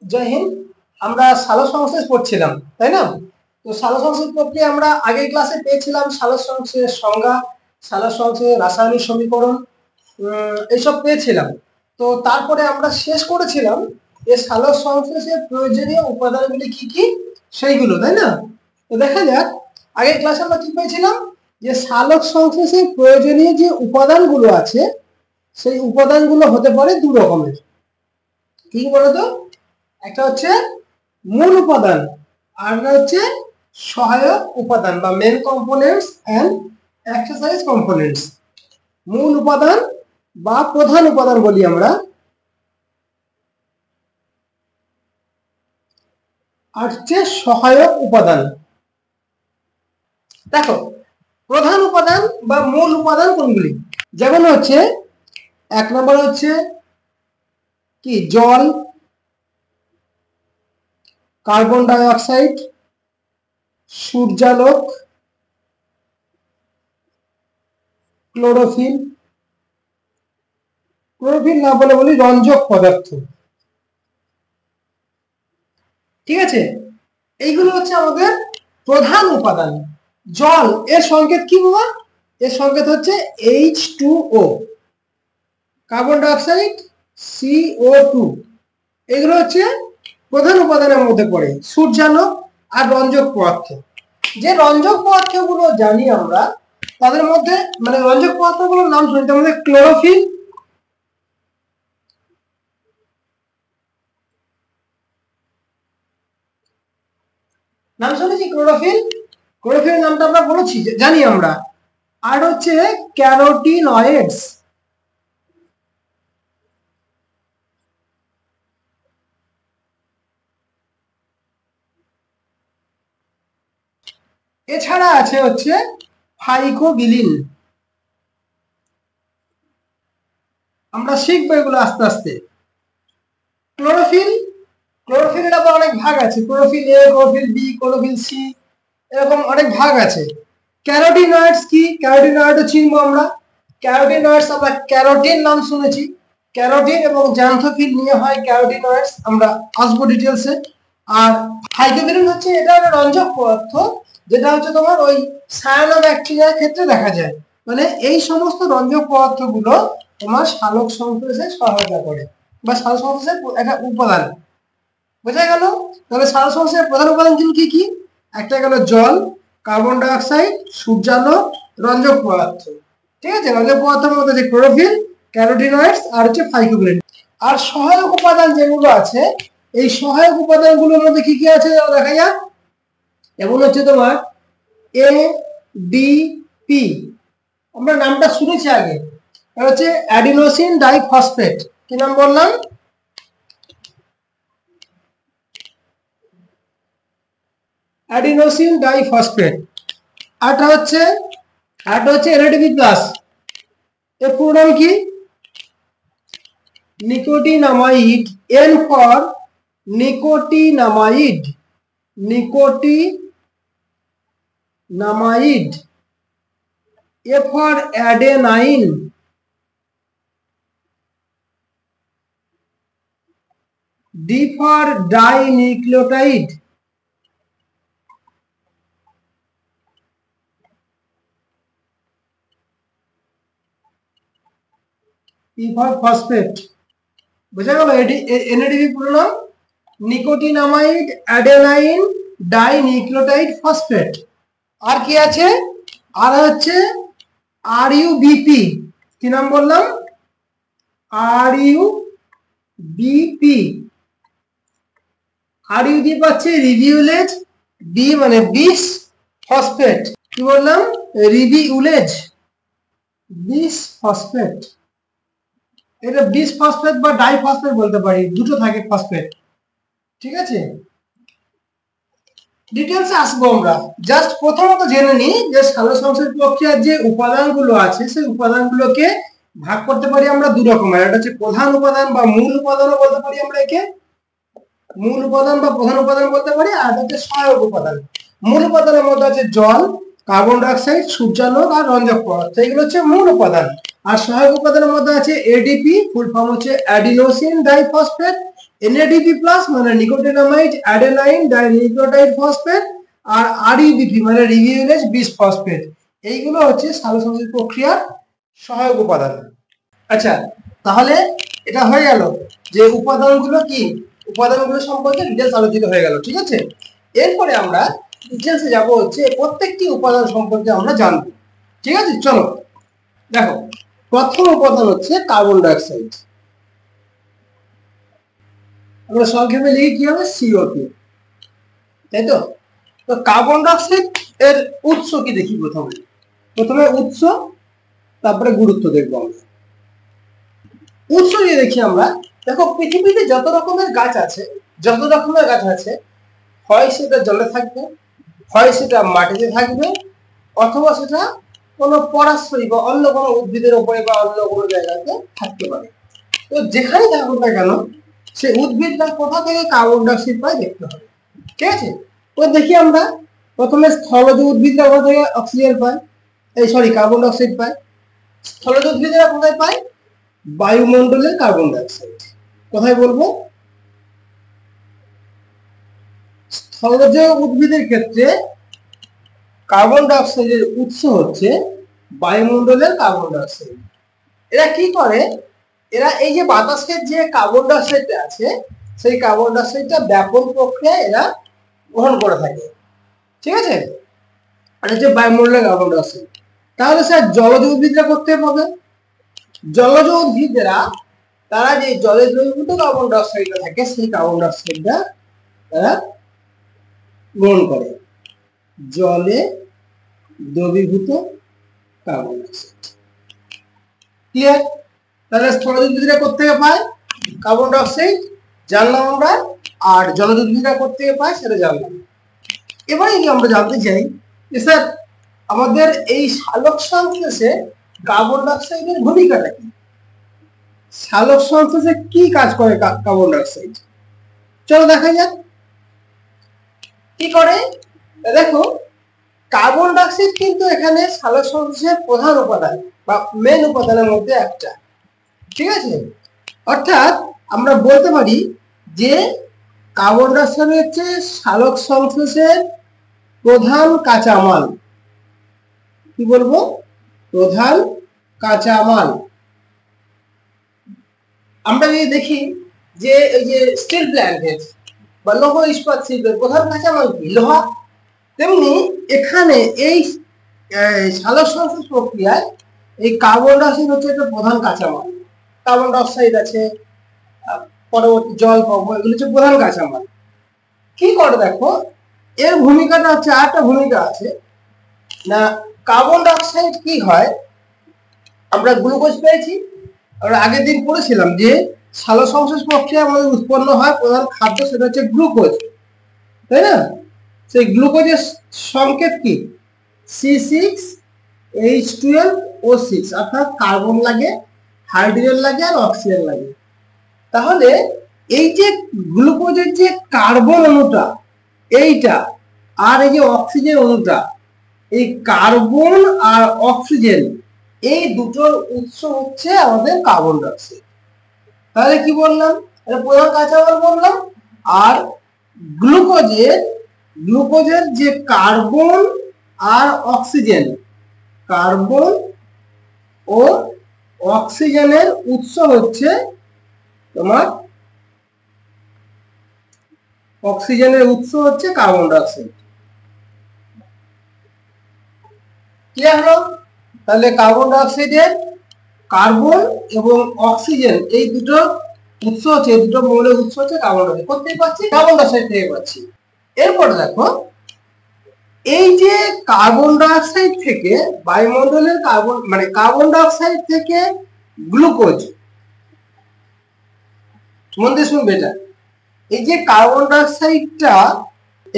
জয় হিন্দ। আমরা সালোকসংশ্লেষ পড়ছিলাম, তাই না? তো সালোকসংশ্লেষ প্রক্রিয়া আমরা আগের ক্লাসে পেয়েছিলাম সালোকসংশ্লেষের সংজ্ঞা, সালোকসংশ্লেষের রাসায়নিক সমীকরণ, এইসব পেয়েছিলাম। তো তারপরে আমরা শেষ করেছিলাম এই সালোকসংশ্লেষের প্রয়োজনীয় উপাদানগুলি কি কি সেইগুলো, তাই না? তো দেখা যাক আগের ক্লাসে আমরা কি পেয়েছিলাম, যে সালোকসংশ্লেষের প্রয়োজনীয় যে উপাদানগুলো আছে সেই উপাদানগুলো হতে পারে দু রকমের। কি বলতো? একটা হচ্ছে মূল উপাদান আর হচ্ছে সহায়ক উপাদান বা main components and exercise components. মূল উপাদান বা প্রধান উপাদান বলি আমরা, আর হচ্ছে সহায়ক উপাদান। দেখো, প্রধান উপাদান বা মূল উপাদান কোনগুলি? যেমন হচ্ছে এক নম্বর হচ্ছে কি জল, carbon die oxide, সূর্যালোক, chlorophyll, chlorophyll না বলে বলি রঞ্জক পদার্থ। ঠিক আছে, এইগুলো হচ্ছে আমাদের প্রধান উপাদান। জল এর সংকেত কি বাবা? এর সংকেত হচ্ছে H2O, carbon die oxide CO2। এগুলো হচ্ছে প্রধান উপাদানের মধ্যে পড়ে। সূর্যালোক আর রঞ্জক পদার্থ, যে রঞ্জক পদার্থগুলো জানি আমরা তাদের মধ্যে, মানে রঞ্জক পদার্থগুলোর নাম শুনি, তার মধ্যে ক্লোরোফিল, নাম শুনেছি ক্লোরোফিল, ক্লোরোফিল নামটা আমরা বলেছি, জানি আমরা। আর হচ্ছে ক্যারোটিনয়েডস, এছাড়া আছে হচ্ছে ফাইকোবিলিন। আমরা শিখবো এগুলো আস্তে আস্তে। ক্লোরোফিল, ক্লোরোফিলের আবার অনেক ভাগ আছে, chlorophyll A, chlorophyll B, chlorophyll C, এরকম অনেক ভাগ আছে। ক্যারোটিনয়েডস কি? ক্যারোটিনয়েড চিনবো আমরা। ক্যারোটিনয়েডস আমরা ক্যারোটিন নাম শুনেছি, ক্যারোটিন এবং জ্যান্থোফিল নিয়ে হয় ক্যারোটিনয়েডস, আমরা আসবো ডিটেলসে। আর ফাইকোবিলিন হচ্ছে, এটা একটা রঞ্জক পদার্থ, যেটা হচ্ছে তোমার ওই সায়ানোব্যাকটেরিয়ার ক্ষেত্রে দেখা যায়। মানে এই সমস্ত রঞ্জক পদার্থগুলো তোমার সালোক সংশ্লেষে সহায়তা করে বা সালোক সংশ্লেষের একটা উপাদান। বোঝা গেল? তাহলে সালোক সংশ্লেষের প্রধান উপাদানগুলো কি কি? একটা গেল জল, কার্বন ডাই অক্সাইড, সূর্যালোক, রঞ্জক পদার্থ। ঠিক আছে, রঞ্জক পদার্থের মধ্যে যে ক্লোরোফিল, ক্যারোটিনয়েডস আর হচ্ছে ফাইকোবিলিন। আর সহায়ক উপাদান যেগুলো আছে, এই সহায়ক উপাদানগুলোর মধ্যে কি কি আছে দেখা যাক। যেমন হচ্ছে তোমার ADP, আমরা নামটা শুনেছি আগে, এটা হচ্ছে অ্যাডিনোসিন ডাইফসফেট। কি নাম বললাম? Adenosine diphosphate. আরটা হচ্ছে NADP+। এর পুরো নাম কি? Nicotinamide. N for nicotinamide, nicotinamide. A for adenine, D for dinucleotide, E for phosphate। বুঝা গেল? NADP পুরো নাম নিকোটিনামাইড অ্যাডেনাইন ডাইনিউক্লিওটাইড ফসফেট। আর কি আছে? আর হচ্ছে RUBP। কি নাম বললাম? RUBP। RUBP হচ্ছে রিভিউলেজ, বি মানে বিস ফসফেট। কি বললাম? রিভিউলেজ বিস ফসফেট। এটা বিস ফসফেট বা ডাইফসফেট বলতে পারি, দুটো থাকে ফসফেট। ঠিক আছে, ডিটেলসে আসবো আমরা। জাস্ট প্রথমত জেনে নিই যে সালোক সংশ্লেষ প্রক্রিয়ার যে উপাদানগুলো আছে সেই উপাদানগুলোকে ভাগ করতে পারি আমরা দু রকমের। একটা হচ্ছে প্রধান উপাদান বা মূল উপাদানও বলতে পারি আমরা, একে মূল উপাদান বা প্রধান উপাদান বলতে পারি। আর হচ্ছে সহায়ক উপাদান। মূল উপাদানের মধ্যে আছে জল, কার্বন ডাই অক্সাইড, সূর্যালোক আর রঞ্জক পদার্থ, এগুলো হচ্ছে মূল উপাদান। আর সহায়ক উপাদানের মধ্যে আছে ADP, ফুল ফর্ম হচ্ছে অ্যাডিনোসিন ডাইফসফেট, NADP প্লাস মানে নিকোটিনামাইড অ্যাডেনাইন ডাইনিউক্লিওটাইড ফসফেট, আর RUBP মানে রিভিউলেজ বিস ফসফেট, এইগুলো হচ্ছে সালোকসংশ্লেষ প্রক্রিয়ার সহায়ক উপাদান। আচ্ছা, তাহলে এটা হয়ে গেল যে উপাদানগুলো কি, উপাদানগুলো সম্পর্কে ডিটেলস আলোচিত হয়ে গেল, ঠিক আছে। এরপরে আমরা ডিটেলসে যাব হচ্ছে প্রত্যেকটি উপাদান সম্পর্কে আমরা জানব, ঠিক আছে। চলো দেখো, প্রথম উপাদান হচ্ছে কার্বন ডাইঅক্সাইড। আমরা সংক্ষেপে লিখি কি হবে, CO2, তাই তো। তো কার্বন ডাইঅক্সাইড এর উৎস কি দেখি, প্রথমে উৎস, তারপরে গুরুত্ব দেখবো আমরা। উৎস দিয়ে দেখি আমরা, দেখো পৃথিবীতে যত রকমের গাছ আছে, হয় সেটা জলে থাকবে, হয় সেটা মাটিতে থাকবে, অথবা সেটা কোনো পরাশ্রয়ী বা অন্য কোনো উদ্ভিদের উপরে বা অন্য কোনো জায়গাতে থাকতে পারে। তো যেখানে থাকুক না কেন, সেই উদ্ভিদটা কোথা থেকে কার্বন ডাইঅক্সাইড পায় দেখতে হবে, ঠিক আছে। তো দেখি আমরা প্রথমে স্থলজ উদ্ভিদরা কোথা থেকে অক্সিজেন পায়, কার্বন ডাইঅক্সাইড পায়। স্থলজ উদ্ভিদরা কোথায় পায়, বায়ুমণ্ডলের কার্বন ডাইঅক্সাইড। কোথায় বলবো, স্থলজ উদ্ভিদের ক্ষেত্রে কার্বন ডাইঅক্সাইডের উৎস হচ্ছে বায়ুমণ্ডলের কার্বন ডাইঅক্সাইড। এরা কি করে, এরা এই যে বাতাসের যে কার্বন ডাইঅক্সাইডটা আছে, সেই কার্বন ডাইঅক্সাইডটা ব্যাপন প্রক্রিয়ায় এরা গ্রহণ করে থাকে, ঠিক আছে। আর হচ্ছে বায়ুমণ্ডলের কার্বন ডাইঅক্সাইড। তাহলে স্যার জলজ উদ্ভিদরা করতে পাবে, জলজ উদ্ভিদেরা তারা যে জলে দ্রবীভূত কার্বন ডাইঅক্সাইডটা থাকে, সেই কার্বন ডাইঅক্সাইডটা তারা গ্রহণ করে, জলে দ্রবীভূত কার্বন ডাইঅক্সাইড। ক্লিয়ার? তাহলে স্থলজ উদ্ভিদরা কোথেকে পায়, কার্বন ডাইঅক্সাইড জানলাম আমরা, আর জলজ উদ্ভিদরা কোথেকে পায় সেটা জানলাম। এবারে কি আমরা জানতে চাই যে স্যার আমাদের এই সালোক সংশ্লেষে কার্বন ডাইঅক্সাইডের ভূমিকাটা কি, সালোক সংশ্লেষে কি কাজ করে কার্বন ডাইঅক্সাইড। চলো দেখা যাক কি করে। দেখো, কার্বন ডাইঅক্সাইড কিন্তু এখানে সালোক সংশ্লেষের প্রধান উপাদান বা মেন উপাদানের মধ্যে একটা, ঠিক আছে। অর্থাৎ আমরা বলতে পারি যে কার্বন ডাইঅক্সাইড হচ্ছে সালোক সংশ্লেষের প্রধান কাঁচামাল। কি বলবো, প্রধান কাঁচামাল। আমরা যদি দেখি যে এই যে স্টিল প্ল্যান্টের বা লৌহ ইস্পাত শিল্পের প্রধান কাঁচামাল কি, লোহা, তেমনি এখানে এই সালোক সংশ্লেষ প্রক্রিয়ায় এই কার্বন ডাইঅক্সাইড হচ্ছে একটা প্রধান কাঁচামাল। কার্বন ডাইঅক্সাইড আছে, পরবর্তী জল পাবো, এগুলো হচ্ছে প্রধান কাঁচামাল। কি করে দেখো, এর ভূমিকাটা হচ্ছে, আরেকটা ভূমিকা আছে না। কার্বন ডাইঅক্সাইড কি হয়, আমরা গ্লুকোজ পেয়েছি, আমরা আগের দিন পড়েছিলাম যে সালোক সংশ্লেষ প্রক্রিয়ার মধ্যে উৎপন্ন হয় প্রধান খাদ্য, সেটা হচ্ছে গ্লুকোজ, তাই না। সেই গ্লুকোজের সংকেত কি, C6H12O6, অর্থাৎ কার্বন লাগে, হাইড্রোজেন লাগে আর অক্সিজেন লাগে। তাহলে এই যে গ্লুকোজের যে কার্বন অণুটা এইটা, আর এই যে অক্সিজেন অণুটা, এই কার্বন আর অক্সিজেন এই দুটোর উৎস হচ্ছে আমাদের কার্বন ডাইঅক্সাইড। তাহলে কি বললাম, এটা প্রধান কাঁচামাল বললাম। আর গ্লুকোজের যে কার্বন আর অক্সিজেন, কার্বন ও অক্সিজেনের উৎস হচ্ছে তোমার, অক্সিজেনের উৎস হচ্ছে কার্বন ডাইঅক্সাইড। ক্লিয়ার হলো? তাহলে কার্বন ডাইঅক্সাইডের কার্বন এবং অক্সিজেন এই দুটো উৎস হচ্ছে, এই দুটো মৌলের উৎস হচ্ছে কার্বন ডাইঅক্সাইড। কোথায় পাচ্ছি, কার্বন ডাইঅক্সাইড থেকে পাচ্ছি। এরপর দেখো, এই যে কার্বন ডাইঅক্সাইড থেকে বায়ুমণ্ডলের কার্বন মানে কার্বন ডাইঅক্সাইড থেকে গ্লুকোজ, মন দিয়ে শুনবে এটা, এই যে কার্বন ডাইঅক্সাইডটা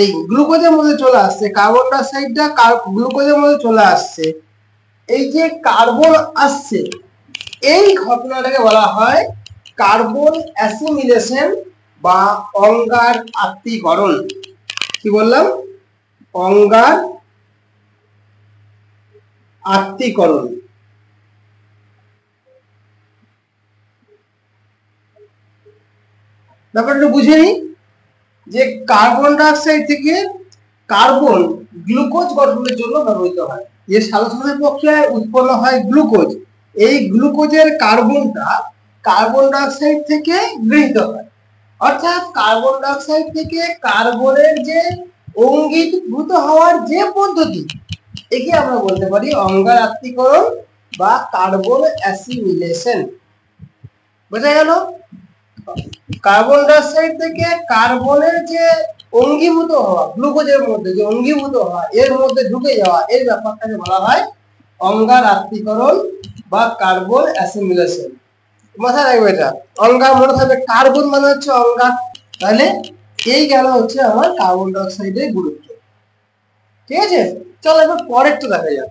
এই গ্লুকোজের মধ্যে চলে আসছে, কার্বন ডাইঅক্সাইডটা গ্লুকোজের মধ্যে চলে আসছে, এই যে কার্বন আসছে, এই ঘটনাটাকে বলা হয় কার্বন অ্যাসিমিলেশন বা অঙ্গার আত্তীকরণ। কি বললাম, অঙ্গার আত্তীকরণ। ব্যাপারটা বুঝে নিই যে কার্বন ডাই অক্সাইড থেকে কার্বন গ্লুকোজ গঠনের জন্য ব্যবহৃত হয়। যে সালোকসংশ্লেষ প্রক্রিয়ায় উৎপন্ন হয় গ্লুকোজ, এই গ্লুকোজের কার্বনটা কার্বন ডাই অক্সাইড থেকে গৃহীত হয়। অর্থাৎ কার্বন ডাই অক্সাইড থেকে কার্বনের যে অঙ্গীভূত হওয়ার যে পদ্ধতি, একে আমরা বলতে পারি অঙ্গার আত্মীকরণ বা কার্বন অ্যাসিমিলেশন। বোঝা গেল? কার্বন ডাই অক্সাইড থেকে কার্বনের যে অঙ্গীভূত হওয়া, গ্লুকোজের মধ্যে যে অঙ্গীভূত হওয়া, এর মধ্যে ঢুকে যাওয়া, এই ব্যাপারটাকে বলা হয় অঙ্গার আত্মীকরণ বা কার্বন অ্যাসিমিলেশন। মাথায় রাখবে এটা, অঙ্গার মনে থাকবে, কার্বন মানে হচ্ছে অঙ্গার। তাহলে এই গেল হচ্ছে আমার কার্বন ডাই অক্সাইডের গুরুত্ব। ঠিক আছে, চলো এবার পরেরটা দেখা যাক।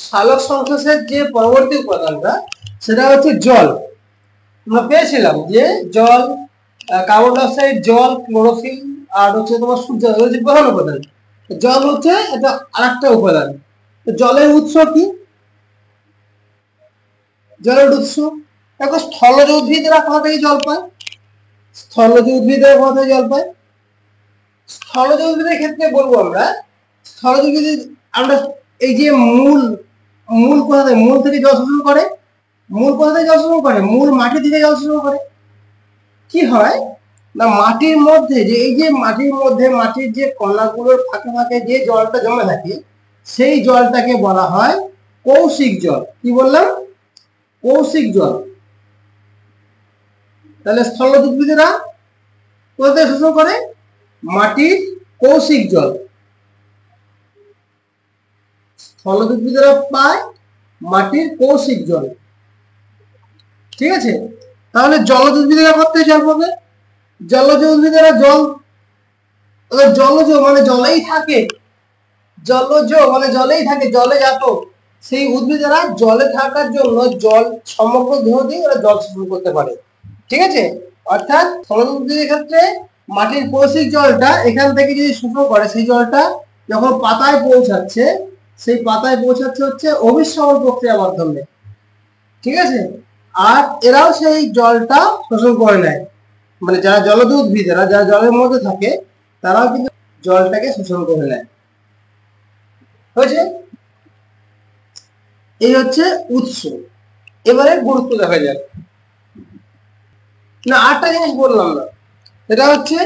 সালোক সংশ্লেষের যে পরবর্তী উপাদানটা সেটা হচ্ছে জল। আমরা পেয়েছিলাম যে জল, কার্বন ডাই অক্সাইড, জল, ক্লোরোফিল আর হচ্ছে তোমার সূর্য, হচ্ছে প্রধান উপাদান। জল হচ্ছে এটা আরেকটা উপাদান। তো জলের উৎস কি? জলের উৎস দেখো, স্থলজ উদ্ভিদরা কোথা থেকে জল পায়? স্থলজ উদ্ভিদরা কোথা থেকে জল পায়? স্থলজ উদ্ভিদের ক্ষেত্রে বলবো আমরা, স্থলজ উদ্ভিদ আমরা এই যে মূল কোথা থেকে, মূল থেকে জল শোষণ করে। মূল কোথা থেকে জল শোষণ করে? মূল মাটি থেকে জল শোষণ করে। কি হয় না, মাটির মধ্যে যে এই যে মাটির মধ্যে মাটির যে কণাগুলোর ফাঁকে ফাঁকে যে জলটা জমে থাকে, সেই জলটাকে বলা হয় কৌশিক জল। কি বললাম? কৌশিক জল। তাহলে স্থলজ উদ্ভিদেরা কোথা থেকে শোষণ করে? মাটির কৌশিক জল। স্থলজ উদ্ভিদেরা পায় মাটির কৌশিক জল। ঠিক আছে, তাহলে জলজ উদ্ভিদেরা কোথা থেকে জল পাবে? জলজ উদ্ভিদেরা জল, জলজ মানে জলেই থাকে, জলজ মানে জলেই থাকে, জলে জাত। সেই উদ্ভিদেরা জলে থাকার জন্য জল সমগ্র দেহ দিয়ে ওরা জল শোষণ করতে পারে। ঠিক আছে, অর্থাৎ স্থলজ উদ্ভিদের ক্ষেত্রে মাটির কৌশিক জলটা এখান থেকে যদি শোষণ করে, সেই জলটা যখন পাতায় পৌঁছাচ্ছে, সেই পাতায় পৌঁছাচ্ছে হচ্ছে অভিস্রবণ প্রক্রিয়ার মাধ্যমে। ঠিক আছে, আর এরাও সেই জলটা শোষণ করে নেয়, মানে যারা জলজ উদ্ভিদেরা, যারা জলের মধ্যে থাকে, তারাও কিন্তু জলটাকে শোষণ করে নেয়। হয়েছে? এই হচ্ছে উৎস। এবারে গুরুত্ব দেখা যাক। না, আরেকটা জিনিস বললাম না, সেটা হচ্ছে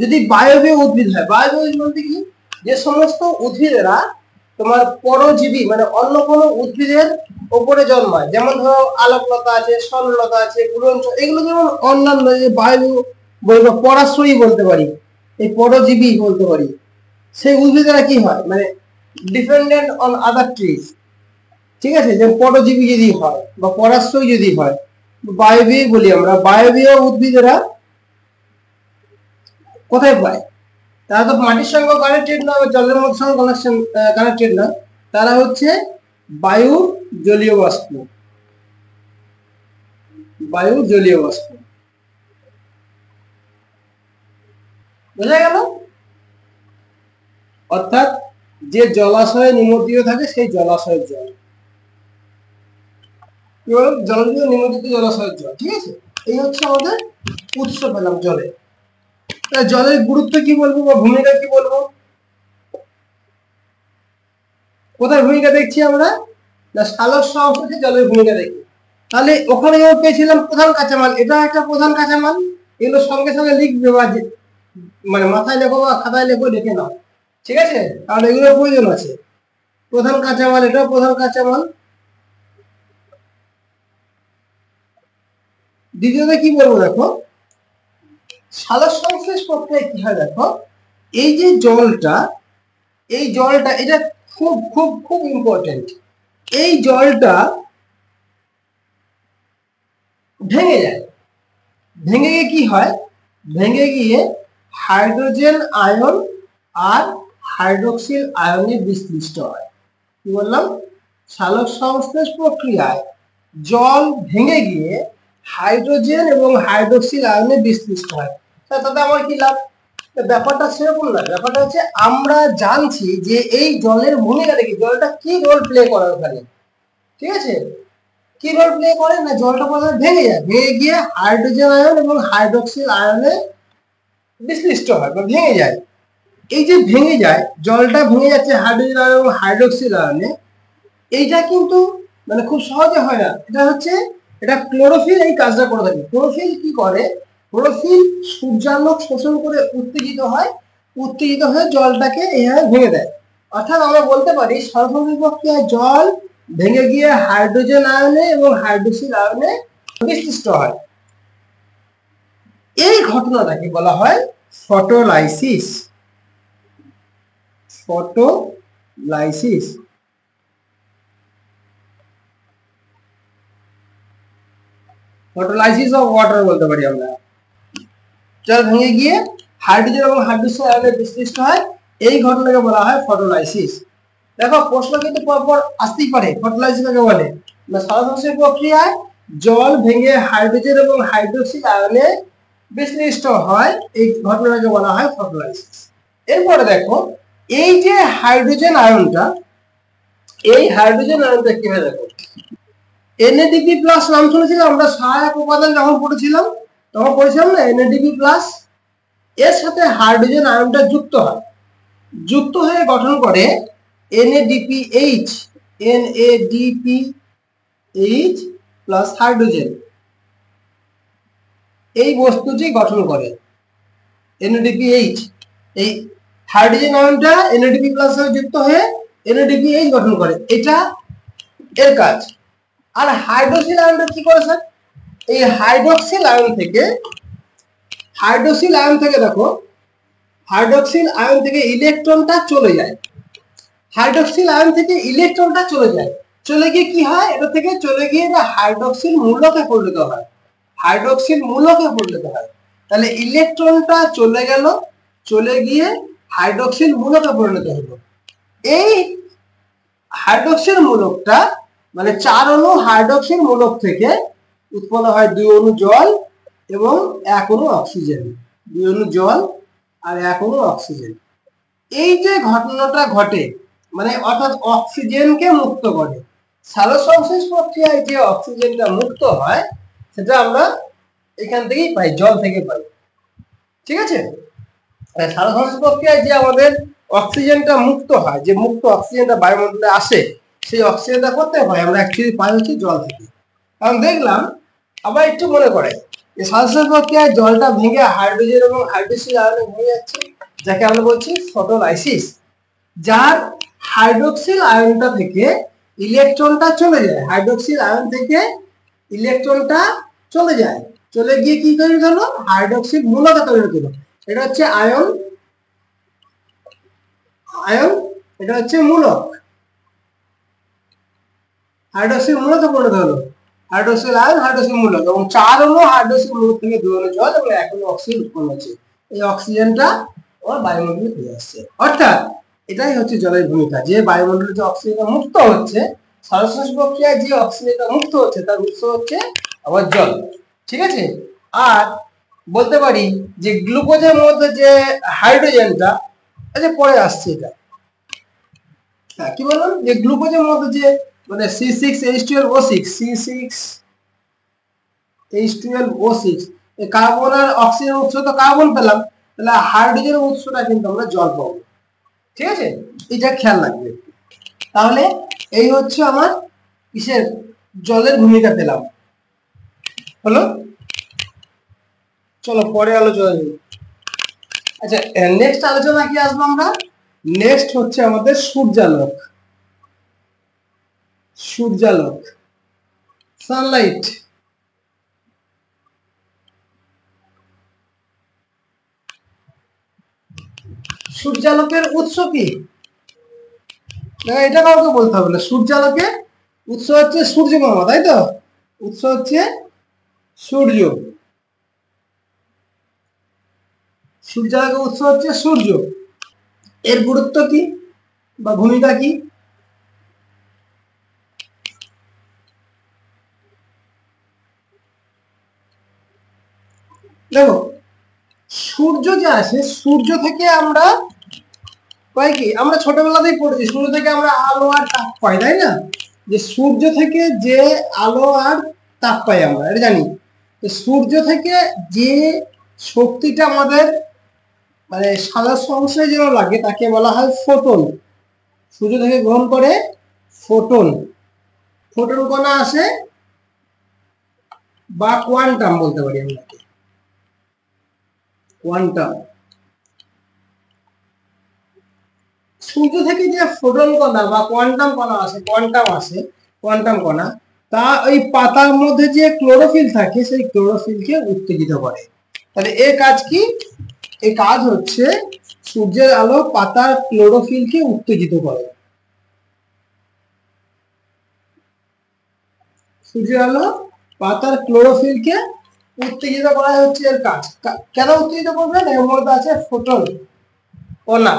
যদি বায়বীয় উদ্ভিদ হয়। বায়বীয় উদ্ভিদ বলতে কি? যে সমস্ত উদ্ভিদেরা তোমার পরজীবী, মানে অন্য কোনো উদ্ভিদের উপরে জন্মায়, যেমন ধরো আলোকলতা আছে, স্বর্ণলতা আছে, গুলঞ্চ, এগুলো যেমন অন্যান্য যে বায়বীয় বলবো, পরাশ্রয়ী বলতে পারি, এই পরজীবী বলতে পারি। সেই উদ্ভিদেরা কি হয়, মানে ডিপেন্ডেন্ট অন আদার ট্রিজ। ঠিক আছে, যে পরজীবী যদি হয় বা পরাশ্রয়ী যদি হয়, বায়বীয় বলি আমরা। বায়বীয় উদ্ভিদেরা কোথায় পায়? তারা তো মাটির সঙ্গে কানেক্টেড না, জলের মধ্যে সঙ্গে কানেক্টেড না, তারা হচ্ছে বায়ু জলীয় বাষ্প। বায়ু জলীয় বাষ্প। বোঝা গেল? অর্থাৎ যে জলাশয়ে নিমজ্জিত থাকে সেই জলাশয়ের জল, কি বল, জলজ নিমজ্জিত জলাশয়ের জল। ঠিক আছে, এই হচ্ছে আমাদের উৎস পেলাম জলে। জলের গুরুত্ব কি বলবো বা ভূমিকা কি বলবো? কোথায় ভূমিকা দেখছি আমরা? না, সালোক সংশ্লেষে জলের ভূমিকা দেখি। তাহলে ওখানে যেমন পেয়েছিলাম প্রধান কাঁচামাল, এটা একটা প্রধান কাঁচামাল। এগুলো সঙ্গে সঙ্গে লিখবে বা মানে মাথায় লেখো বা খাতায় লেখো, লিখে নাও। ঠিক আছে, কারণ এগুলোর প্রয়োজন আছে। প্রধান কাঁচামাল, এটাও প্রধান কাঁচামাল। দ্বিতীয়ত কি বলবো দেখো, সালোক সংশ্লেষ প্রক্রিয়ায় কি হয় দেখো, এই যে জলটা, এই জলটা এটা খুব খুব খুব ইম্পর্টেন্ট। এই জলটা ভেঙে যায়। ভেঙে গিয়ে কি হয়? ভেঙে গিয়ে হাইড্রোজেন আয়ন আর হাইড্রোক্সিল আয়নে বিশ্লিষ্ট হয়। কি বললাম? সালোক সংশ্লেষ প্রক্রিয়ায় জল ভেঙে গিয়ে হাইড্রোজেন এবং হাইড্রোক্সিল আয়নে বিশ্লিষ্ট হয়। তাতে আমার কি লাভ? ব্যাপারটা সেরকম না, ব্যাপারটা হচ্ছে আমরা জানছি যে এই জলের ভূমিকা দেখি, জলটা কি রোল প্লে করে ওখানে, ঠিক আছে? কি রোল প্লে করে না, জলটা প্রথমে ভেঙে যায়, ভেঙে গিয়ে হাইড্রোজেন আয়ন এবং হাইড্রোক্সিল আয়নে বিশ্লিষ্ট হয় বা ভেঙে যায়। এই যে ভেঙে যায়, জলটা ভেঙে যাচ্ছে হাইড্রোজেন আয়ন এবং হাইড্রোক্সিল আয়নে, এইটা কিন্তু মানে খুব সহজে হয় না, এটা হচ্ছে এটা ক্লোরোফিল এই কাজটা করে থাকে। ক্লোরোফিল কি করে, ক্লোরোফিল সূর্যালোক শোষণ করে উত্তেজিত হয়, উত্তেজিত হয়ে জলটাকে এইভাবে ভেঙে দেয়। অর্থাৎ আমরা বলতে পারি সরাসরি প্রক্রিয়ায় জল ভেঙে গিয়ে হাইড্রোজেন আয়নে এবং হাইড্রোক্সিল আয়নে বিশ্লিষ্ট হয়। এই ঘটনাটাকে বলা হয় photolysis. Photolysis photolysis of water বলতে পারি আমরা। জল ভেঙে গিয়ে হাইড্রোজেন এবং হাইড্রোক্সাইড আয়নে বিশ্লিষ্ট হয়, এই ঘটনাকে বলা হয় ফটোলাইসিস। দেখো প্রশ্ন কিন্তু পরপর আসতেই পারে, ফটোলাইসিস কাকে বলে না, সালোকসংশ্লেষ প্রক্রিয়ায় জল ভেঙে হাইড্রোজেন এবং হাইড্রোক্সাইড আয়নে বিশ্লিষ্ট হয়, এই ঘটনাকে বলা হয় ফটোলাইসিস। এরপরে দেখো এই যে হাইড্রোজেন আয়নটা, এই হাইড্রোজেন আয়নটা কি হয় দেখো, NADP+ নাম শুনেছিলাম আমরা সহায়ক উপাদান যখন পড়েছিলাম, তখন পড়েছিলাম না NADP+, এর সাথে হাইড্রোজেন আয়নটা যুক্ত হয়, যুক্ত হয়ে গঠন করে NADPH, NADPH প্লাস হাইড্রোজেন, এই বস্তুটি গঠন করে NADPH। এই হাইড্রোজেন আয়নটা NADP+ এর যুক্ত হয়ে NADPH গঠন করে, এটা এর কাজ। আর হাইড্রোক্সিল আয়নটা কি করে স্যার, এই হাইড্রোক্সিল আয়ন থেকে দেখো, হাইড্রোক্সিল আয়ন থেকে ইলেকট্রনটা চলে যায়, হাইড্রোক্সিল আয়ন থেকে ইলেকট্রনটা চলে যায়, চলে গিয়ে কি হয়, এটা থেকে চলে গিয়ে এটা হাইড্রোক্সিল মূলকে পরিণত হয়, হাইড্রোক্সিল মূলকে পরিণত হয়। তাহলে ইলেকট্রনটা চলে গেল, চলে গিয়ে হাইড্রোক্সিল মূলকে পরিণত হলো। এই হাইড্রোক্সিল মূলকটা মানে 4 অণু হাইড্রোক্সিল মূলক থেকে উৎপন্ন হয় 2 অণু জল এবং 1 অণু অক্সিজেন, 2 অণু জল আর 1 অণু অক্সিজেন। এই যে ঘটনাটা ঘটে মানে অর্থাৎ অক্সিজেনকে মুক্ত করে, সালোকসংশ্লেষ প্রক্রিয়ায় যে অক্সিজেনটা মুক্ত হয় সেটা আমরা এখান থেকেই পাই, জল থেকে পাই, ঠিক আছে? সালোকসংশ্লেষ প্রক্রিয়ায় যে আমাদের অক্সিজেনটা মুক্ত হয়, যে মুক্ত অক্সিজেনটা বায়ুমণ্ডলে আসে, সেই অক্সিজেনটা করতে হয় আমরা অ্যাকচুয়ালি পাই হচ্ছে জল থেকে। কারণ দেখলাম আবার একটু মনে করে যে সালোকসংশ্লেষ প্রক্রিয়ায় জলটা ভেঙে হাইড্রোজেন এবং হাইড্রোক্সিল আয়নে ভেঙে যাচ্ছে, যাকে আমরা বলছি ফটোলাইসিস। যার হাইড্রোক্সিল আয়নটা থেকে ইলেকট্রনটা চলে যায়, হাইড্রোক্সিল আয়ন থেকে ইলেকট্রনটা চলে যায়, চলে গিয়ে কি তৈরি হলো, হাইড্রোক্সিল মূলক তৈরি হলো। এটা হচ্ছে আয়ন, এটা হচ্ছে মূলক, হাইড্রোক্সিল মূলকে পরিণত হলো, হাইড্রোক্সিল আয়ন হাইড্রোক্সিল মূলক, এবং 4 অণু হাইড্রোক্সিল মূলক থেকে 2 অণু জল এবং 1 অণু অক্সিজেন উৎপন্ন হচ্ছে। এই অক্সিজেনটা আমার বায়ুমণ্ডলে ফিরে আসছে। অর্থাৎ এটাই হচ্ছে জলের ভূমিকা, যে বায়ুমণ্ডলে যে অক্সিজেনটা মুক্ত হচ্ছে, সালোকসংশ্লেষ প্রক্রিয়ায় যে অক্সিজেনটা মুক্ত হচ্ছে তার উৎস হচ্ছে আবার জল, ঠিক আছে? আর বলতে পারি যে গ্লুকোজের মধ্যে যে হাইড্রোজেনটা, এই পরে আসছে এটা, হ্যাঁ কি বললাম, যে গ্লুকোজের মধ্যে যে মানে C6H12O6, C6H12O6, এই কার্বন আর অক্সিজেন উৎস তো কার্বন পেলাম, তাহলে হাইড্রোজেনের উৎসটা কিন্তু আমরা জল পাবো, ঠিক আছে? এটা খেয়াল রাখবে। তাহলে এই হচ্ছে আমার কিসের, জলের ভূমিকা পেলাম, হলো? চলো পরে আলোচনা করি। আচ্ছা নেক্সট আলোচনা কি আসবো আমরা, নেক্সট হচ্ছে আমাদের সূর্যালোক, সূর্যালোক, সানলাইট। সূর্যালোকের উৎস কি, এটা কাউকে বলতে হবে না, সূর্যালোকের উৎস হচ্ছে সূর্যমামা, তাই তো? উৎস হচ্ছে সূর্য, সূর্যালোকের উৎস হচ্ছে সূর্য। এর গুরুত্ব কি বা ভূমিকা কি, দেখো সূর্য যে আসে, সূর্য থেকে আমরা পাই কি, আমরা ছোটবেলাতেই পড়েছি সূর্য থেকে আমরা আলো আর তাপ পাই, তাই না? যে সূর্য থেকে যে আলো আর তাপ পাই আমরা, এটা জানি। তো সূর্য থেকে যে শক্তিটা আমাদের মানে সাদা সংশ্লেষের জন্য লাগে তাকে বলা হয় ফোটন। সূর্য থেকে গ্রহণ করে ফোটন, ফোটন কণা আসে বা কোয়ান্টাম বলতে পারি আমরা, কোয়ান্টাম। সূর্য থেকে যে ফোটন কণা বা কোয়ান্টাম কণা আসে, কোয়ান্টাম কণা, তা ওই পাতার মধ্যে যে ক্লোরোফিল থাকে সেই ক্লোরোফিলকে উত্তেজিত করে। তাহলে এর কাজ কি? এই কাজ হচ্ছে সূর্যের আলো পাতার ক্লোরোফিলকে উত্তেজিত করে। সূর্যের আলো পাতার ক্লোরোফিলকে উত্তেজিত করা হচ্ছে এর কাজ। কেন উত্তেজিত করবে? এর মধ্যে আছে ফোটন কণা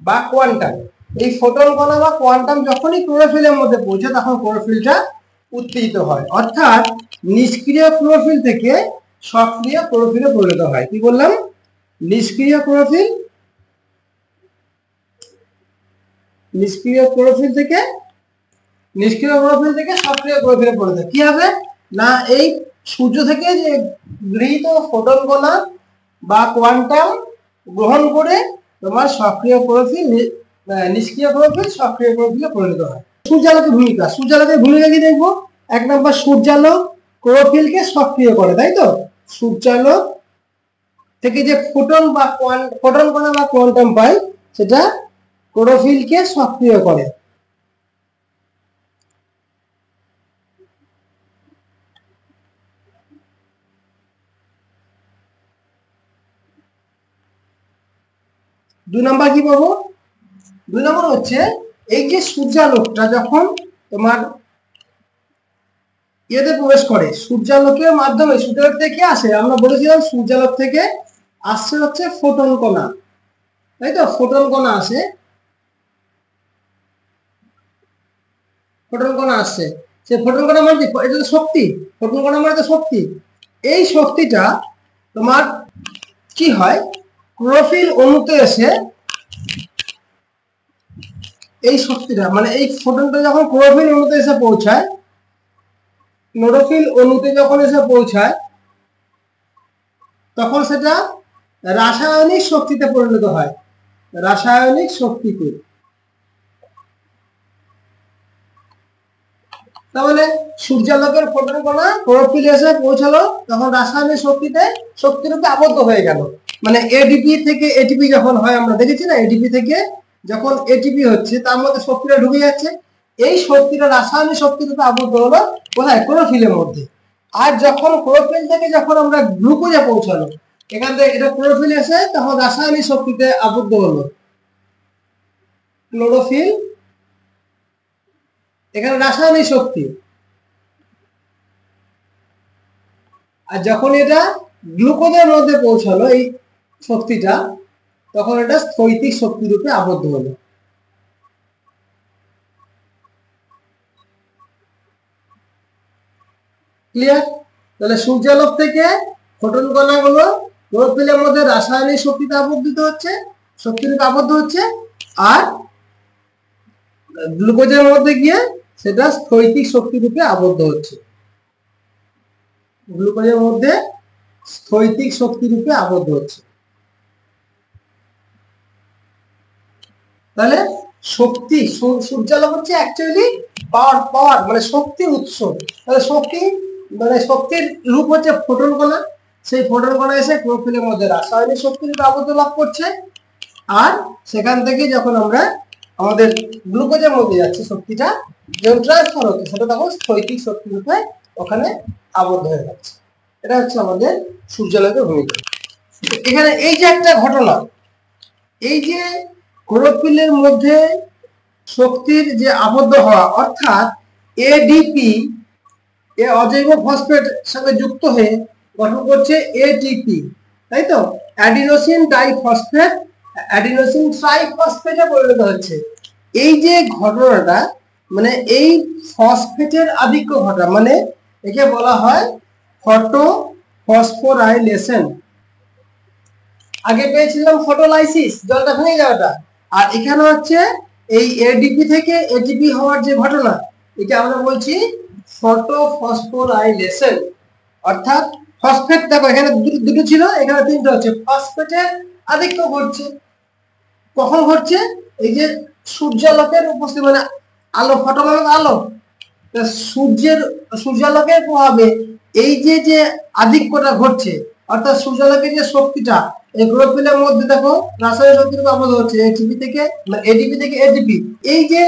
বা কোয়ান্টাম। এই ফোটন কণা বা কোয়ান্টাম যখনই ক্লোরোফিলের মধ্যে পৌঁছে তখন ক্লোরোফিলটা উত্তেজিত হয়, অর্থাৎ নিষ্ক্রিয় ক্লোরোফিল থেকে সক্রিয় ক্লোরোফিলে পরিণত হয়। কি বললাম? নিষ্ক্রিয় ক্লোরোফিল থেকে সক্রিয় ক্লোরোফিলে পরিণত হয়। কি হবে না, এই সূর্য থেকে যে গৃহীত ফোটন কণা বা কোয়ান্টাম গ্রহণ করে তোমার সক্রিয় ক্লোরোফিল নিষ্ক্রিয় ক্লোরোফিল সক্রিয় ক্লোরোফিলে পরিণত হয়। সূর্যালোকের ভূমিকা কি দেখবো? 1 নম্বর, সূর্যালোক ক্লোরোফিলকে সক্রিয় করে, তাই তো? সূর্যালোক থেকে যে ফোটন কণা বা কোয়ান্টাম পাই সেটা ক্লোরোফিলকে সক্রিয় করে। দুই নম্বর কি পাবো? 2 নম্বর হচ্ছে এই যে সূর্যালোকটা যখন তোমার ইয়েতে প্রবেশ করে, সূর্যালোকের মাধ্যমে, সূর্যালোক থেকে আসে, আমরা বলেছিলাম সূর্যালোক থেকে আসছে হচ্ছে ফোটন কণা, তাই তো? ফোটন কণা আসে, ফোটন কণা আসছে। সে ফোটন কণা মানে এটা তো শক্তি, ফোটন কণা মানে তো শক্তি। এই শক্তিটা তোমার কি হয়, ক্লোরোফিল অণুতে এসে এই শক্তিটা মানে এই ফোটনটা যখন ক্লোরোফিল অণুতে এসে পৌঁছায়, ক্লোরোফিল অণুতে যখন এসে পৌঁছায় তখন সেটা রাসায়নিক শক্তিতে পরিণত হয়, রাসায়নিক শক্তিতে। তাহলে সূর্যালোকের ফোটন কণা ক্লোরোফিল এসে পৌঁছালো, তখন রাসায়নিক শক্তিরূপে আবদ্ধ হয়ে গেল। মানে এডিপি থেকে এটিপি যখন হয়, আমরা দেখেছি না, এডিপি থেকে যখন এটিপি হচ্ছে তার মধ্যে শক্তিটা ঢুকে যাচ্ছে, এই শক্তিটা রাসায়নিক শক্তিরূপে আবদ্ধ হলো কোথায়? ক্লোরোফিলের মধ্যে। আর যখন ক্লোরোফিল থেকে যখন আমরা গ্লুকোজে পৌঁছালো, এখান থেকে এটা ক্লোরোফিল এসে তখন রাসায়নিক শক্তিতে আবদ্ধ হলো, ক্লোরোফিল এখানে রাসায়নিক শক্তি। আর যখন এটা গ্লুকোজের মধ্যে পৌঁছালো এই শক্তিটা, তখন এটা স্থৈতিক শক্তি রূপে আবদ্ধ হলো। ক্লিয়ার? তাহলে সূর্যালোক থেকে ফোটন কণাগুলো ক্লোরোফিলের মধ্যে রাসায়নিক শক্তিতে আবদ্ধ হচ্ছে, আর গ্লুকোজের মধ্যে গিয়ে সেটা স্থৈতিক শক্তি রূপে আবদ্ধ হচ্ছে, গ্লুকোজের মধ্যে স্থৈতিক শক্তি রূপে আবদ্ধ হচ্ছে। তাহলে শক্তি, সূর্যালোক হচ্ছে অ্যাকচুয়ালি পাওয়ার মানে শক্তির উৎস। তাহলে শক্তির রূপ হচ্ছে ফোটন কণা। সেই ফোটন কণা এসে ক্লোরোফিলের মধ্যে রাসায়নিক শক্তি রূপে আবদ্ধ লাভ করছে, আর সেখান থেকে যখন আমরা আমাদের গ্লুকোজের মধ্যে যাচ্ছে শক্তিটা যখন ট্রান্সফার হচ্ছে, সেটা তখন স্থৈতিক শক্তি রূপে ওখানে আবদ্ধ হয়ে যাচ্ছে। এটা হচ্ছে আমাদের সূর্যালোকের ভূমিকা। এখানে এই যে একটা ঘটনা, এই যে ক্লোরোফিলের মধ্যে শক্তির যে আবদ্ধ হওয়া, অর্থাৎ এডিপি অজৈব ফসফেট সঙ্গে যুক্ত হয়ে গঠন করছে এটিপি, তাই তো? অ্যাডিনোসিন ট্রাইফসফেটে পরিণত হচ্ছে। এই যে ঘটনাটা মানে এই ফসফেটের আধিক্য ঘটা, মানে একে বলা হয় ফটোফসফোরাইলেশন। আগে পেয়েছিলাম ফটোলাইসিস, জলটা ভেঙে যাওয়াটা, আর এখানে হচ্ছে এই এডিপি থেকে এটিপি হওয়ার যে ঘটনা, এটা আমরা বলছি ফটোফসফোরাইলেশন। অর্থাৎ ফসফেট, দেখো এখানে দুটো ছিল, এখানে তিনটা হচ্ছে। ফসফেটের আধিক্য ঘটছে, কখন ঘটছে? এই যে সূর্যালোকের উপস্থিতি, মানে আলো, ফটো মানে আলো, সূর্যালোকের প্রভাবে এই যে আধিক্যটা ঘটছে, অর্থাৎ সূর্যালোকের যে শক্তিটা এই ক্লোরোফিলের মধ্যে দেখো রাসায়নিক শক্তির আবদ্ধ হচ্ছে এটিপি থেকে, মানে এডিপি থেকে এটিপি। এই যে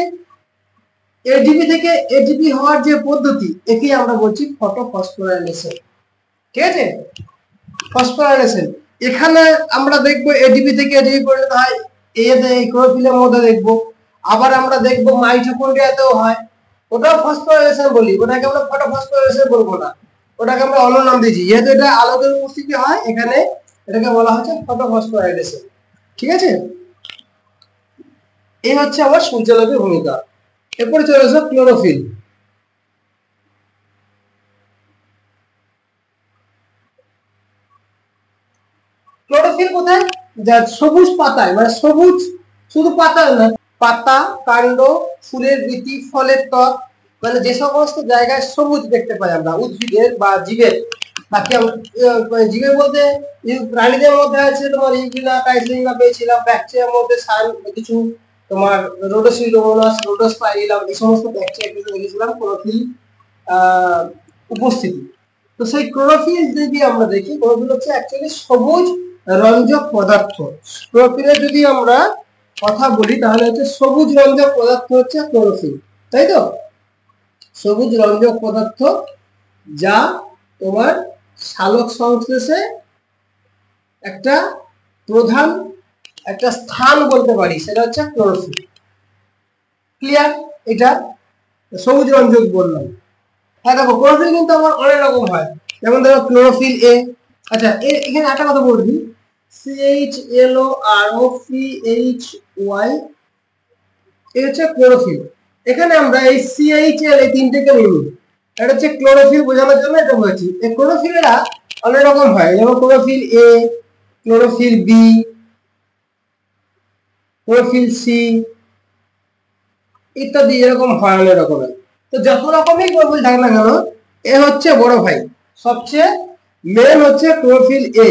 এডিপি থেকে এটিপি হওয়ার যে পদ্ধতি, একে আমরা বলছি ফটোফসফোরাইলেশন। ঠিক আছে, ফসফোরাইলেশন। এখানে আমরা দেখবো এডিপি থেকে এটিপি পরিণত হয় এই ক্লোরোফিলের মধ্যে দেখবো। আবার আমরা দেখবো মাইটোকন্ড্রিয়াতেও হয়, ওটাও ফসফোরাইলেশন বলি, ওটাকে আমরা ফটোফসফোরাইলেশন বলবো না, ওটাকে আমরা অন্য নাম দিয়েছি, যেহেতু এটা আলোকের উপস্থিতি হয় এখানে, এটাকে বলা হচ্ছে ফটোফসফোরাইলেশন। ঠিক আছে, এই হচ্ছে আমার সূর্যালোকের ভূমিকা। এরপরে চলে আসো ক্লোরোফিল। ক্লোরোফিল কোথায়? যা সবুজ পাতায়, মানে সবুজ শুধু পাতায় না, পাতা, কাণ্ড, ফুলের বীতি, ফলের ত্বক, মানে যে সমস্ত জায়গায় সবুজ দেখতে পাই আমরা উদ্ভিদের বা জীবের। বাকি জীবের মধ্যে প্রাণীদের মধ্যে আছে তোমার ইউগ্লিনা, টাইসিনা পেয়েছিলাম, ব্যাকটেরিয়ার মধ্যে কিছু তোমার রোডোসিলোমোনাস, রোডোস্পাইরিলাম, এই সমস্ত ব্যাকটেরিয়া দেখেছিলাম ক্লোরোফিল উপস্থিতি। তো সেই ক্লোরোফিল যদি আমরা দেখি, ক্লোরোফিল হচ্ছে অ্যাকচুয়ালি সবুজ রঞ্জক পদার্থ। ক্লোরোফিলের যদি আমরা কথা বলি তাহলে হচ্ছে সবুজ রঞ্জক পদার্থ হচ্ছে ক্লোরোফিল, তাই তো? সবুজ রঞ্জক পদার্থ যা তোমার সালোক সংশ্লেষে একটা প্রধান একটা স্থান বলতে পারি, সেটা হচ্ছে ক্লোরোফিল। ক্লিয়ার? এটা সবুজ রঞ্জক বললাম। হ্যাঁ দেখো, ক্লোরোফিল কিন্তু আমার অনেক রকম হয়, যেমন দেখো ক্লোরোফিল এ। আচ্ছা, এখানে একটা কথা বলবি, CHLOROPHY, এই হচ্ছে ক্লোরোফিল। এখানে আমরা এই CHL এই তিনটেকে নিই, এটা হচ্ছে ক্লোরোফিল বোঝানোর জন্য এটা বলেছি। এই ক্লোরোফিলেরা অনেক রকম হয়, যেমন chlorophyll A, chlorophyll B, chlorophyll C ইত্যাদি, এরকম হয় অনেক রকমের। তো যত রকমই ক্লোরোফিল থাকে না কেন, এ হচ্ছে বড় ভাই, সবচেয়ে মেন হচ্ছে ক্লোরোফিল এ।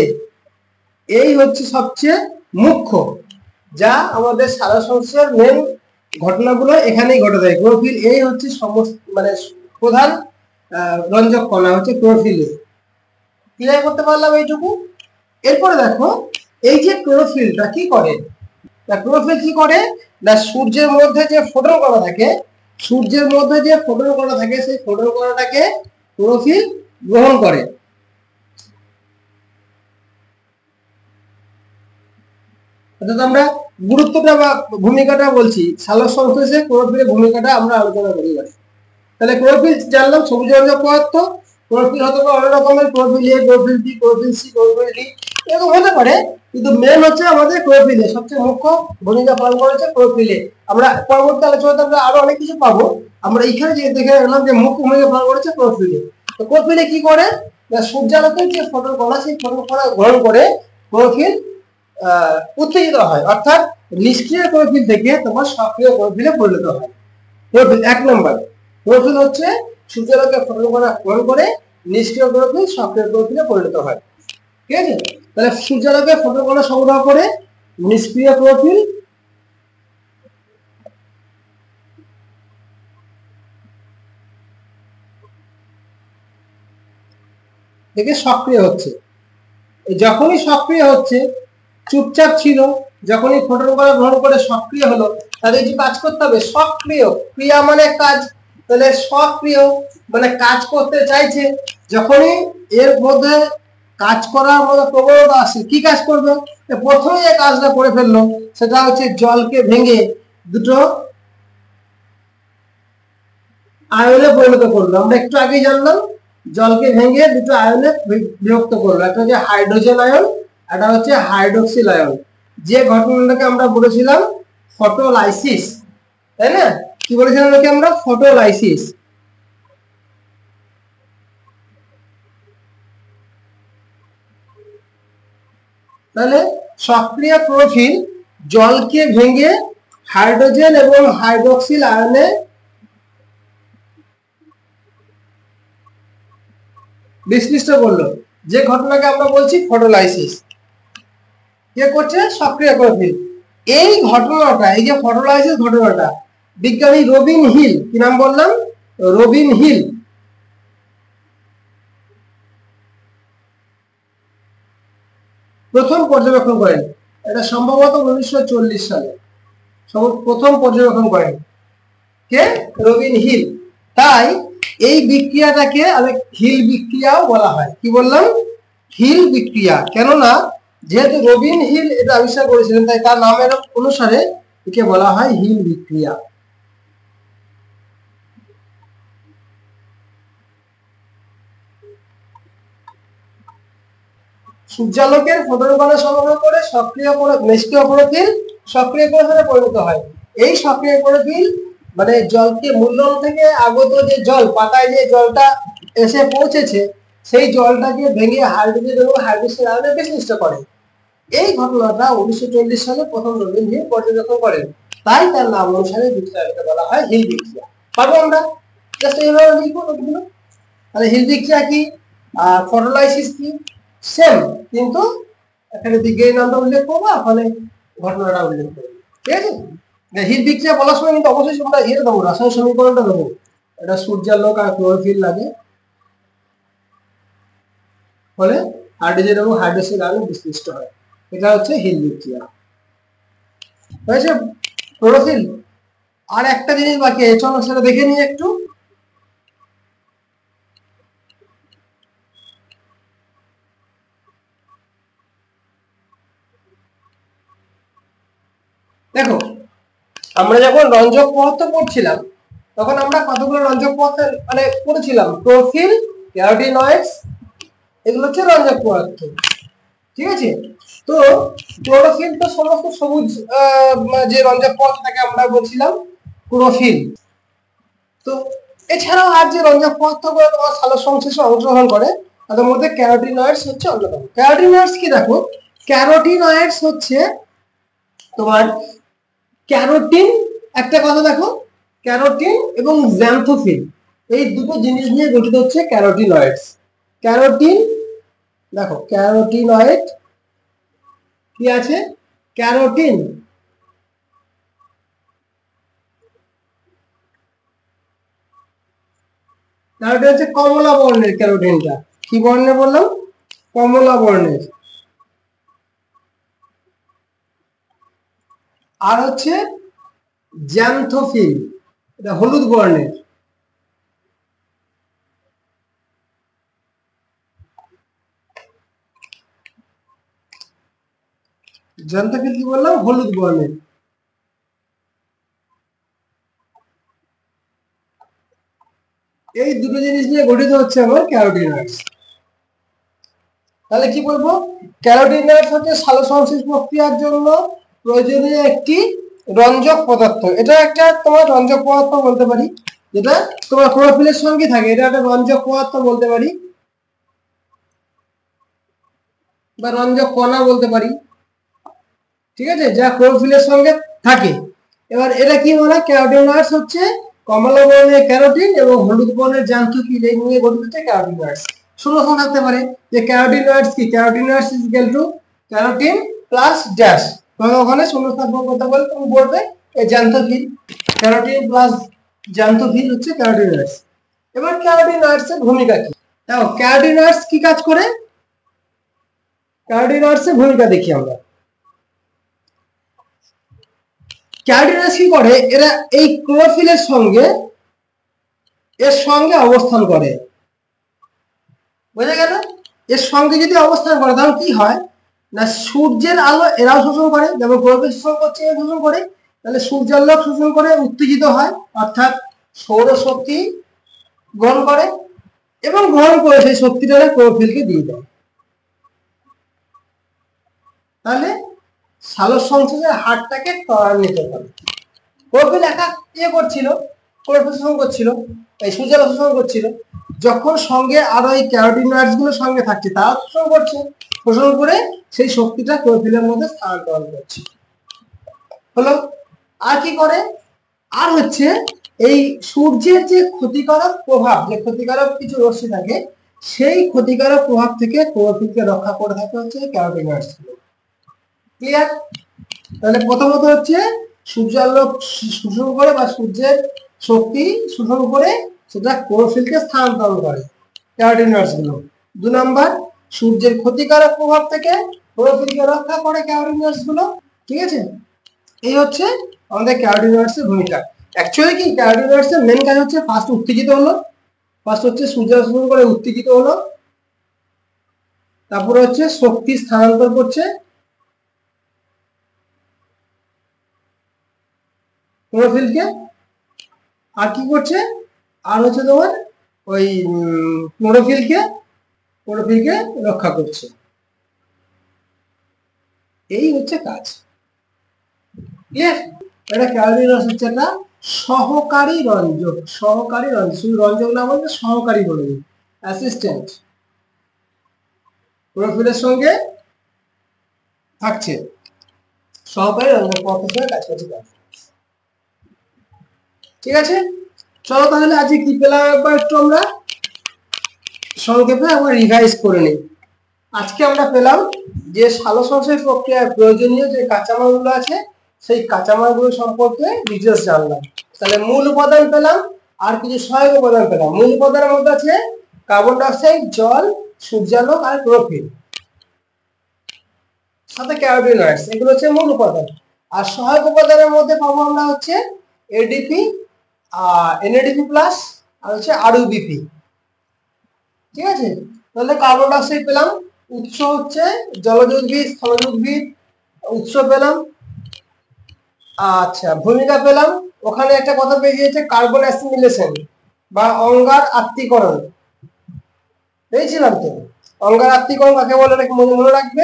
এই হচ্ছে সবচেয়ে মুখ্য, যা আমাদের সারা সংশ্লেষের মেন ঘটনাগুলো এখানেই ঘটে যায়। ক্লোরোফিল এ হচ্ছে সমস্ত, মানে প্রধান রঞ্জক কণা হচ্ছে ক্লোরোফিল এ। ক্লিয়ার করতে পারলাম এইটুকু? এরপরে দেখো, এই যে ক্লোরোফিলটা কি করে, ক্লোরোফিল কি করে না, সূর্যের মধ্যে যে ফোটন কণা থাকে, সূর্যের মধ্যে যে ফোটন কণা থাকে, সেই ফোটন কণাটাকে ক্লোরোফিল গ্রহণ করে। অর্থাৎ আমরা গুরুত্বটা বা ভূমিকাটা বলছি, সালোক সংশ্লেষে ক্লোরোফিলের ভূমিকাটা আমরা আলোচনা করি। তাহলে ক্লোরোফিল জানলাম সবুজ রঞ্জক পদার্থ। ক্লোরোফিল হতে পারে অনেক রকমের, chlorophyll A, chlorophyll B, chlorophyll C, chlorophyll D, এরকম হতে পারে, কিন্তু মেন হচ্ছে আমাদের ক্লোরোফিল এ সবচেয়ে মুখ্য ভূমিকা পালন করেছে ক্লোরোফিল এ। আমরা পরবর্তী আলোচনাতে আমরা আরো অনেক কিছু পাবো, আমরা এখানে যে দেখে রাখলাম যে মুখ্য ভূমিকা পালন করেছে ক্লোরোফিল এ। তো ক্লোরোফিল এ কি করে না, সূর্যালোকের যে ফোটন কণা, সেই ফোটন কণা গ্রহণ করে ক্লোরোফিল উত্তেজিত হয়, অর্থাৎ নিষ্ক্রিয় ক্লোরোফিল থেকে তোমার সক্রিয় ক্লোরোফিলে পরিণত হয়। ক্লোরোফিল এক নম্বর, ক্লোরোফিল হচ্ছে সূর্যালোকের ফোটন কণা গ্রহণ করে নিষ্ক্রিয় ক্লোরোফিল সক্রিয় ক্লোরোফিলে পরিণত হয়। ঠিক আছে, তাহলে সূর্যালোকের ফোটন কণা সংগ্রহ করে নিষ্ক্রিয় ক্লোরোফিল থেকে সক্রিয় হচ্ছে। যখনই সক্রিয় হচ্ছে, চুপচাপ ছিল, যখনই ফোটন কণা গ্রহণ করে সক্রিয় হলো, তাহলে কিছু কাজ করতে হবে। সক্রিয়, ক্রিয়া মানে কাজ, তাহলে সক্রিয় মানে কাজ করতে চাইছে। যখনই এর মধ্যে কাজ করার মতো প্রবণতা আসে, কি কাজ করবে? প্রথমে যে কাজটা করে ফেললো সেটা হচ্ছে জলকে ভেঙে দুটো আয়নে পরিণত করলো। আমরা একটু আগেই জানলাম, জলকে ভেঙে দুটো আয়নে বিভক্ত করলো, একটা হচ্ছে হাইড্রোজেন আয়ন, একটা হচ্ছে হাইড্রোক্সিল আয়ন, যে ঘটনাটাকে আমরা বলেছিলাম ফটোলাইসিস, তাই না? কি বলেছিলাম নাকি আমরা? ফটোলাইসিস। তাহলে সক্রিয় ক্লোরোফিল জলকে ভেঙে হাইড্রোজেন এবং হাইড্রোক্সিল আয়নে বিশ্লিষ্ট করলো, যে ঘটনাকে আমরা বলছি ফটোলাইসিস। কে করছে? সক্রিয় ক্লোরোফিল। এই ঘটনাটা, এই যে ফটোলাইসিস ঘটনাটা, বিজ্ঞানী রবিন হিল, কি নাম বললাম? রবিন হিল প্রথম পর্যবেক্ষণ করেন। এটা সম্ভবত 1940 সালে প্রথম পর্যবেক্ষণ করেন। কে? রবিন হিল। তাই এই বিক্রিয়াটাকে হিল বিক্রিয়াও বলা হয়। কি বললাম? হিল বিক্রিয়া। কেননা যেহেতু রবিন হিল এটা আবিষ্কার করেছিলেন, তাই তার নামের অনুসারে একে বলা হয় হিল বিক্রিয়া। সূর্যালোকের ফোটন কণা সংগ্রহ করে নিষ্ক্রিয় ক্লোরোফিল সক্রিয় ক্লোরোফিলে পরিণত হয়। এই সক্রিয় ক্লোরোফিল মানে জলকে মূল্যায়ন থেকে আগত যে জল, পাতায় যে জলটা এসে পৌঁছেছে, সেই জলটাকে ভেঙে হাইড্রোজেন এবং হাইড্রোক্সিল আয়নে বিশ্লিষ্ট করে। এই ঘটনাটা 1940 সালে প্রথম রবিন হিল পর্যবেক্ষণ করেন। তাই তার নাম অনুসারে বিক্রিয়াকে বলা হয় হিল বিক্রিয়া। পারবো আমরা জাস্ট এইভাবে লিখবো নোটগুলো। তাহলে হিল বিক্রিয়া কি আর ফটোলাইসিস কি? সেম, কিন্তু এখানে বিজ্ঞানী নামটা উল্লেখ করবো, ওখানে ঘটনাটা উল্লেখ করবো। ঠিক আছে? হিট বিক্রিয়া বলার সময় কিন্তু অবশ্যই আমরা ইয়ে দেবো, রাসায়নিক সমীকরণটা দেবো। এটা সূর্যালোক আর ক্লোরোফিল লাগে, ফলে হাইড্রোজেন এবং হাইড্রোক্সিল আয়ন বিশ্লিষ্ট হয়। এটা হচ্ছে হিট বিক্রিয়া। হয়েছে? ক্লোরোফিল। আর একটা জিনিস বাকি আছে, চলো সেটা দেখে নিই একটু। দেখো, আমরা যখন রঞ্জক পদার্থ পড়ছিলাম, তখন আমরা কতগুলো রঞ্জক পদার্থ মানে পড়েছিলাম? ক্লোরোফিল, ক্যারোটিনয়েডস, এগুলো হচ্ছে রঞ্জক পদার্থ। ঠিক আছে? তো ক্লোরোফিল তো সমস্ত সবুজ যে রঞ্জক পদার্থ থাকে আমরা বলছিলাম ক্লোরোফিল। তো এছাড়াও আর যে রঞ্জক পদার্থগুলো তোমার সালোক সংশ্লেষে অংশগ্রহণ করে, তাদের মধ্যে ক্যারোটিনয়েডস হচ্ছে অন্যতম। ক্যারোটিনয়েডস কি? দেখো, ক্যারোটিনয়েডস হচ্ছে তোমার ক্যারোটিন, একটা কথা দেখো, ক্যারোটিন এবং জ্যান্থোফিল, এই দুটো জিনিস নিয়ে গঠিত হচ্ছে ক্যারোটিনয়েডস। ক্যারোটিন, দেখো ক্যারোটিনয়েড কি আছে? ক্যারোটিন, ক্যারোটিন হচ্ছে কমলা বর্ণের। ক্যারোটিনটা কি বর্ণের বললাম? কমলা বর্ণের। আর হচ্ছে জ্যান্থোফিল, এটা হলুদ বর্ণের। জ্যান্থোফিল কি বললাম? হলুদ বর্ণের। এই দুটো জিনিস নিয়ে গঠিত হচ্ছে আমার ক্যারোটিনয়েডস। তাহলে কি বলবো? ক্যারোটিনয়েডস হচ্ছে সালোক সংশ্লেষ প্রক্রিয়ার জন্য প্রয়োজনীয় একটি রঞ্জক পদার্থ। এটা একটা তোমার রঞ্জক পদার্থ বলতে পারি, যেটা তোমার ক্লোরোফিলের সঙ্গে থাকে। এটা একটা রঞ্জক পদার্থ বলতে পারি, বা রঞ্জক কণা বলতে পারি। ঠিক আছে? যা ক্লোরোফিলের সঙ্গে থাকে। এবার এটা কি বলে? ক্যারোটিনয়েডস হচ্ছে কমলা বর্ণের ক্যারোটিন এবং হলুদ বর্ণের জ্যান্থোফিল, এই নিয়ে গঠিত হচ্ছে ক্যারোটিনয়েডস। শূন্যস্থান থাকতে পারে যে ক্যারোটিনয়েডস কি? Carotenoids is equal to carotene plus dash. তবে ওখানে শূন্যস্থান করতে বলে তুমি বলবে এই জ্যান্থোফিল, ক্যারোটিন প্লাস জ্যান্থোফিল হচ্ছে ক্যারোটিনয়েডস। এবার ক্যারোটিনয়েডস এর ভূমিকা কি? দেখো, ক্যারোটিনয়েডস কি কাজ করে? ক্যারোটিনয়েডস এর ভূমিকা দেখি আমরা। ক্যারোটিনয়েডস কি করে? এরা এই ক্লোরোফিলের সঙ্গে অবস্থান করে। বোঝা গেল? এর সঙ্গে যদি অবস্থান করে তাহলে কি হয় না, সূর্যের আলো এরাও শোষণ করে, যেমন ক্লোরোফিল শোষণ করছে, শোষণ করে, তাহলে সূর্যালোক শোষণ করে উত্তেজিত হয়, অর্থাৎ সৌরশক্তি গ্রহণ করে, এবং গ্রহণ করে সেই শক্তিটা ক্লোরোফিলকে দিয়ে দেয়। তাহলে সালোক সংশ্লেষের হারটাকে ত্বরান্বিত করে। ক্লোরোফিল একা ইয়ে করছিল, ক্লোরোফিল শোষণ করছিল, এই সূর্যালোক শোষণ করছিল, যখন সঙ্গে আরো এই ক্যারোটিনয়েডস গুলো সঙ্গে থাকছে, তারা শোষণ করছে, শোষণ করে সেই শক্তিটা ক্লোরোফিলের মধ্যে স্থানান্তরণ করছে। হলো। আর কি করে? আর হচ্ছে এই সূর্যের যে ক্ষতিকারক প্রভাব, যে ক্ষতিকারক কিছু রশ্মি থাকে, সেই ক্ষতিকারক প্রভাব থেকে ক্লোরোফিলকে রক্ষা করে থাকে হচ্ছে ক্যারোটিনয়েডস। ক্লিয়ার? তাহলে প্রথমত হচ্ছে সূর্যালোক শোষণ করে বা সূর্যের শক্তি শোষণ করে সেটা ক্লোরোফিলকে স্থানান্তরণ করে ক্যারোটিনয়েডস গুলো। 2 নাম্বার, সূর্যের ক্ষতিকারক প্রভাব থেকে ক্লোরোফিলকে রক্ষা করে ক্যারোটিনয়েডস গুলো। ঠিক আছে? এই হচ্ছে আমাদের ক্যারোটিনয়েডস এর ভূমিকা। অ্যাকচুয়ালি কি ক্যারোটিনয়েডস এর মেন কাজ হচ্ছে ফার্স্ট উত্তেজিত হলো, ফার্স্ট হচ্ছে সূর্য শোষণ করে উত্তেজিত হলো, তারপরে হচ্ছে শক্তি স্থানান্তর করছে ক্লোরোফিলকে, আর কি করছে, আর হচ্ছে তোমার ওই ক্লোরোফিলকে রক্ষা করছে। এই হচ্ছে কাজ। ক্লিয়ার? এটা ক্যারোটিনয়েডস হচ্ছে একটা সহকারী রঞ্জক, সহকারী রঞ্জক, শুধু রঞ্জক না বলতে সহকারী বলবে, অ্যাসিস্ট্যান্ট, ক্লোরোফিলের সঙ্গে থাকছে, সহকারী রঞ্জক পদার্থের কাজ করছে। ঠিক আছে, চলো তাহলে আজকে কি পেলাম একবার একটু আমরা সংক্ষেপে আমরা রিভাইজ করে নিই। আজকে আমরা পেলাম যে সালোকসংশ্লেষ প্রক্রিয়ায় প্রয়োজনীয় যে কাঁচামালগুলো আছে সেই কাঁচামালগুলো সম্পর্কে ডিটেলস জানলাম। তাহলে মূল উপাদান পেলাম আর কিছু সহায়ক উপাদান পেলাম। মূল উপাদানের মধ্যে আছে কার্বন ডাইঅক্সাইড, জল, সূর্যালোক আর ক্লোরোফিল, সাথে ক্যারোটিনয়েডস, এগুলো হচ্ছে মূল উপাদান। আর সহায়ক উপাদানের মধ্যে পাবো আমরা হচ্ছে এডিপি, এনএডিপি প্লাস আর হচ্ছে আরইউবিপি। ঠিক আছে, তাহলে কার্বন ডাইঅক্সাইড পেলাম, উৎস হচ্ছে জলজ উদ্ভিদ, স্থলজ উদ্ভিদ, উৎস পেলাম। আচ্ছা, ভূমিকা পেলাম, ওখানে একটা কথা পেয়ে গিয়েছে কার্বন অ্যাসিমিলেশন বা অঙ্গার আত্তীকরণ, পেয়েছিলাম তো। অঙ্গার আত্তীকরণ কাকে বলে মনে রাখবে,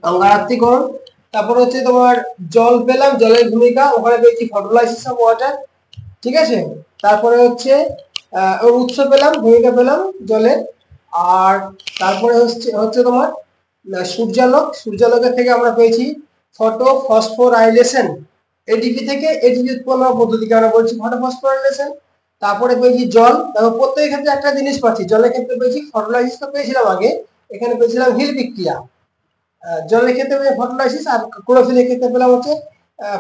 অঙ্গার আত্তীকরণ। তারপর হচ্ছে তোমার জল পেলাম, জলের ভূমিকা, ওখানে পেয়েছি ফটোলাইসিস অফ ওয়াটার। ঠিক আছে, তারপরে হচ্ছে উৎস পেলাম, ভূমিকা পেলাম জলের। আর তারপরে হচ্ছে তোমার সূর্যালোক, সূর্যালোকের থেকে আমরা পেয়েছি ফটো ফসফোরাইলেশন, এডিপি থেকে এডিপি উৎপন্ন পদ্ধতিকে আমরা বলছি ফটো ফসফোরাইলেশন। তারপরে পেয়েছি জল, দেখো প্রত্যেকের ক্ষেত্রে একটা জিনিস পাচ্ছি, জলের ক্ষেত্রে পেয়েছি ফটোলাইসিস তো পেয়েছিলাম আগে, এখানে পেয়েছিলাম হিল বিক্রিয়া। জলের ক্ষেত্রে ফটোলাইসিস, আর ক্লোরোফিলের ক্ষেত্রে পেলাম হচ্ছে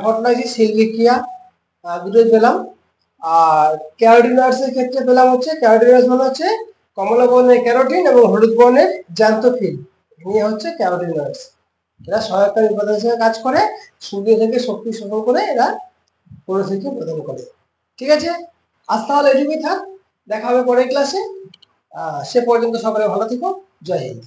ফটোলাইসিস, হিল বিক্রিয়া, দুটোই পেলাম। আর ক্যারোটিনয়েডস এর ক্ষেত্রে পেলাম হচ্ছে ক্যারোটিনয়েডস মানে হচ্ছে কমলা বর্ণের ক্যারোটিন এবং হলুদ বর্ণের জ্যান্থোফিল, নিয়ে হচ্ছে ক্যারোটিনয়েডস। এরা সহায়কারী উপাদান হিসেবে কাজ করে, সূর্য থেকে শক্তি শোষণ করে এরা ক্লোরোফিলকে প্রদান করে। ঠিক আছে, আজ তাহলে এটুকুই থাক, দেখা হবে পরের ক্লাসে। সে পর্যন্ত সকলে ভালো থেকো, জয় হিন্দ।